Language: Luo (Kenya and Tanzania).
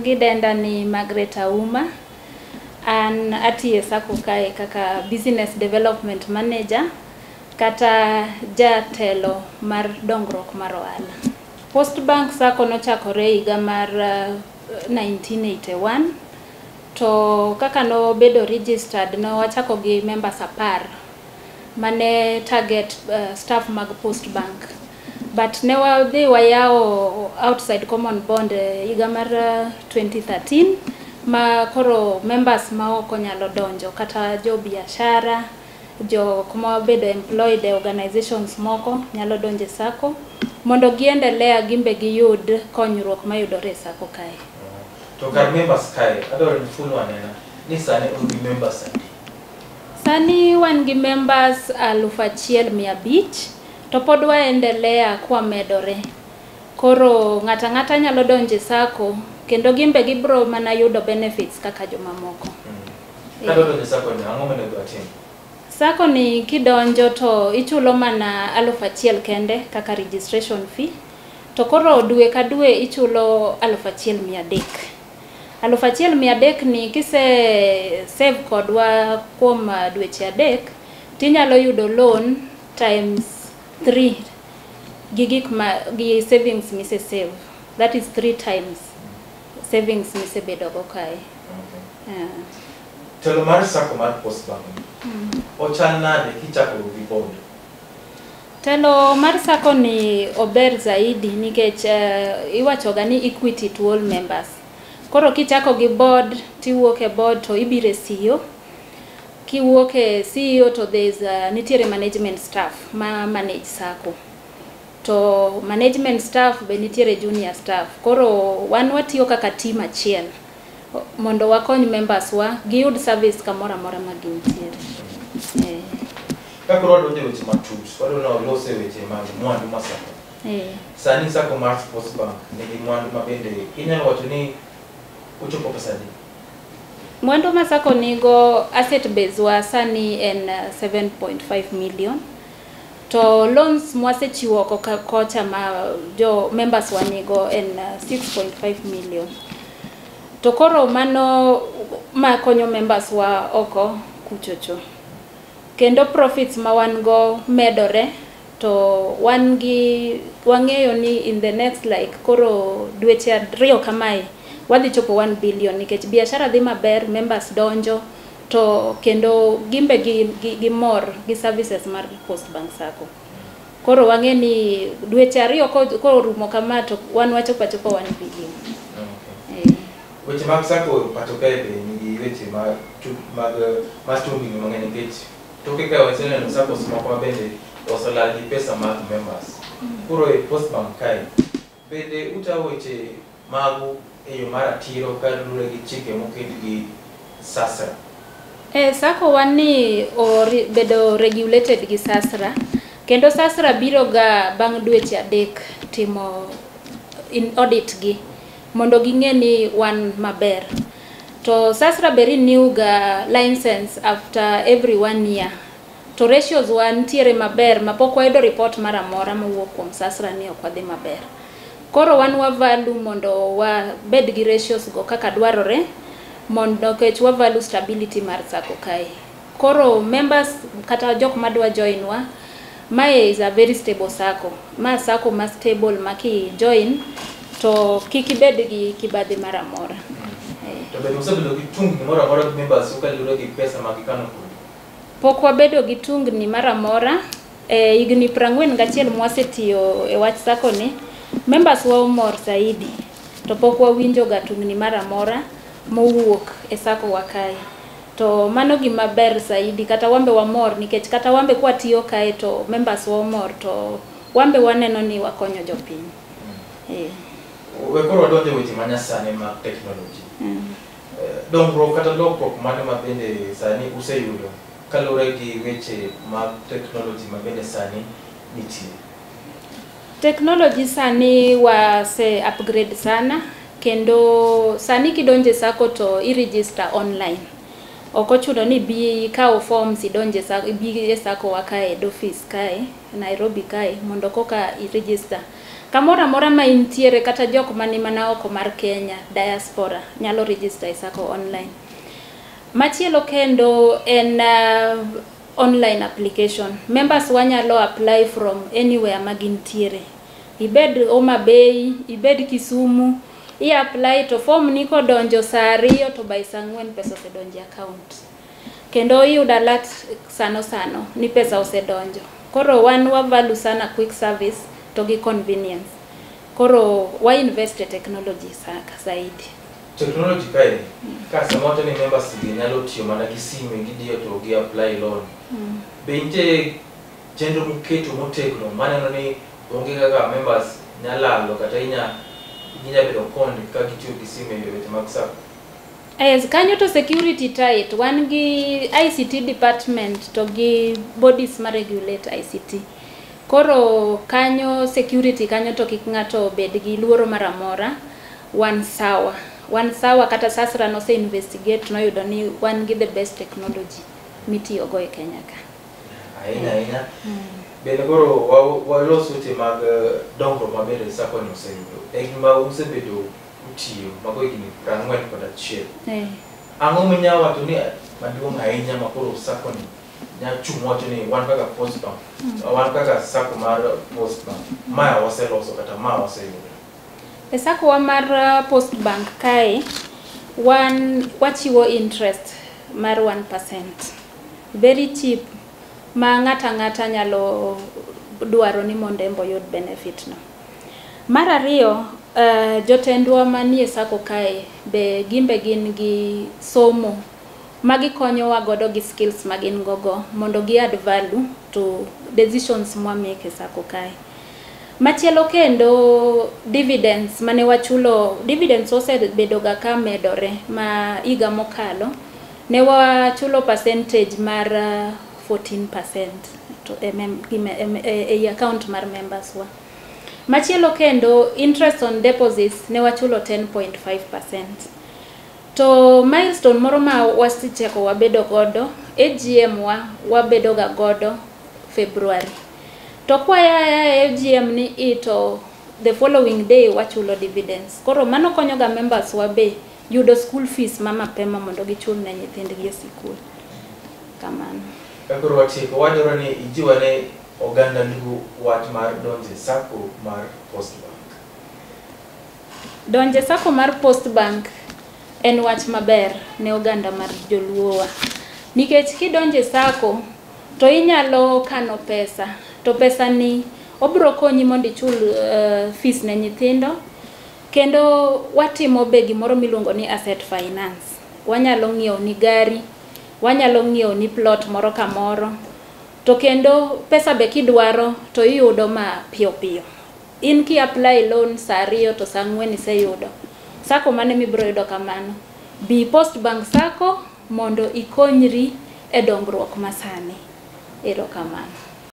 Gidenda ni Margaret Auma. An atiye sako kae kaka Business Development Manager kata jatelo mar dongruok mar ohala. Postbank sako nochakore higa mar 1981 to kaka no bedo registered no wachako gi members 10 mane target staff mag Postbank. But ne wadhi wayao outside common bond higa mar 2013 ma koro members ma oko nyalo donjo kata jo biashara, jo kuma bedo employed organizations moko nyalo donje sako mondo giendelea gimbe giyud konyruok mayudore sako kae. To kar members kae adoro ni full wanena ni sani un members adi? Sani wan gi members 1500 to pod waendelea kwa medore. Koro ngata nyalo donje sako kendo gimbe gibro mana yudo benefits kaka joma moko. Kado donje sako ni ang'o monego atim? Sako ni kidonjo to ichulo mana 1000 kende kaka registration fee. To koro dwe ka dwe ichulo 1300. 1300 ni kise save kodwa kuom dweche adek tinyalo yudo loan times 3 gi savings mise save. That is 3 times savings mise bedo go kae. Telo mar sako mar Postbank. Ochal nade kichako gi board? Telo mar sako ni ober zaidi nikech iwachoga ni equity to all members. Koro kichako gi board tiwuok e board to ibire CEO. Kiwuok e CEO to there's nitiere management staff ma manage sako. To management staff be nitiere junior staff. Koro wan watiyo kaka team achiel mondo wakony members wa giyud service kamora mora ma gintiere. Kako rodo nje weche matut, wado na olose weche mag mwandu masako. Sani sako mar Postbank nigi mwandu mabende inyalo wacho ni uchopo pesa di? Mwandu masako nigo asset base wa sani en 7.5 million. To loans mwasechiwo kocha ma jo members wanigo en 6.5 million. To koro mano ma konyo members wa oko kuchocho. Kendo profits ma wan go medore to wang'eyo ni in the next like koro dweche 2 kamae wadhi chopo 1 billion nikech biashara dhi maber, members donjo to kendo gimbe gi mor gi services mar Postbank sako. Koro wang'e ni dweche 2 koro rumo kama to wan wachopo 1 billion. Weche mag sako pato kae be nigi weche mag tumbi mang'eny nikech to kaka wasene no sako moko bende osolal gi pesa mag members. Koro e Postbank kae bende utawo weche magu e yo mar atiro kalure gi chike moket gi SASRA. Sako wani bedo regulated gi SASRA. Kendo SASRA biro ga bang' dweche 3 timo in audit gi mondo ging'e ni wan maber. To SASRA be renew ga license after every 1 year. To ratios wan tiere maber mapok wayudo report mara mora mowuok kuom SASRA ni ok wadhi maber. Koro wan wa value mondo wa bed gi ratios go kaka dwarore mondo kech wa value stability mar sako kae. Koro members kata jok madwa join wa mae is a very stable sako. Ma sako ma stable maki join to kikibed gi kibadhi mara mora. To be musabedo gi tungni mora mora members ukalure gi pesa magikano kuno? Pok wabedo gi tungni mara mora. Igni 41 mwasetiyo e wach sako ni members wa umor zaidi. To pok wawinjo ga tungni mara mora mowuok e sako wakae. To mano gima ber zaidi kata wambe wamor nikech kata wambe kwa tiyo kae to members wa umor to wambe waneno ni wakonyo jopiny. Wekoro wadonje weche manyasani mag technology. Dongruok kata lokruok mane mabende sani useyudo kalure gi weche mag technology mabende sani nitie? Technology sani wase upgrade sana kendo sani kidonje sako to i-register online. Oko chuno ni bi kao forms idonje sako wakae office kae Nairobi kae mondo koka i-register. kamora mora ma intiere kata jok mani mana oko mar Kenya diaspora nyalo register e sako online. Machielo kendo en online application. Members wanyalo apply from anywhere magintiere. Ibed Homa Bay, ibed Kisumu, apply to form niko donjo saa 2 to by saa 4 pesa osedonjo account. Kendo yudo alert sano ni pesa osedonjo. Koro wan wa value sana quick service to gi convenience. Koro wa invest e technology zaidi. Technology kai ka samoto ni members nyalo tiyo mana gi simu gidiyo to gi apply loan. Bente chenro miketo motegno maneno ni onge kaka members nyalalo kata inya bedo kondi ka gitiyo gi simu e weche mag sako. Yes, kanyo to security tight, wan gi ICT department to gi bodies ma regulate ICT. Koro kanyo security kanyo to kik ng'ato bed gi luoro maramora, wan sawa kata sasra no se investigate no yudo ni wan gi the best technology mitiyo go e Kenya ka. Aina. Bende koro waloso weche mag dongo maber e sako no seyudo. E gima usebedo utiyo mago gini 41. Ang'o minyawa to ni maduong' ahinya makoro sako ni nyachung' wacho ni wan kaka Post Bank, wan kaka sako mar Post Bank, maya waseloso kata ma waseyudo. E sako wa mar Post Bank kae, wachiwo interest mar 1%. Very cheap, ma ng'ata nyalo dwaro ni mondo embo yud benefit no. Mar ariyo, jotendwa manie sako kae be gimbe gin gi somo magikonyowa godo gi skills magin gogo mondo gi add value to decisions mwamake e sako kae. Machielo kendo dividends mane wachulo, dividends osebedo ga ka medore ma iga mokalo ne wachulo percentage mar 14% to e account mar members wa. Machielo kendo interest on deposits ne wachulo 10.5%. To milestone moro ma wasicheko wabedo godo, AGM wabedo ga godo February. To kwa ya AGM ni ito the following day wachulo dividends. Koro mano konyo ga members wabe yudo school fees mama pema mondo gichul na nyithindgi e sikul. Kamano. Koro wachiko wadwaro ni ijiwane oganda ndugu wat mar donje sako mar Post Bank. Donje sako mar Post Bank en wach maber ne oganda mar joluowa. Nikech kidonje sako to inyalo kano pesa, to pesa ni obro konyi mondo ichul fees ne nyithindo. Kendo watimo be gimoro miluongo ni asset finance. Wanyalo ng'iewo ni gari, wanyalo ng'iewo ni plot moro ka moro. To kendo pesa be kidwaro to iyudo ma piyo. In ki apply loan saa 2 to saa 4 iseyudo. Sako mane mibro yudo kamano. Bi Post Bank sako mondo ikonyri e dongruok masani. Erokamano.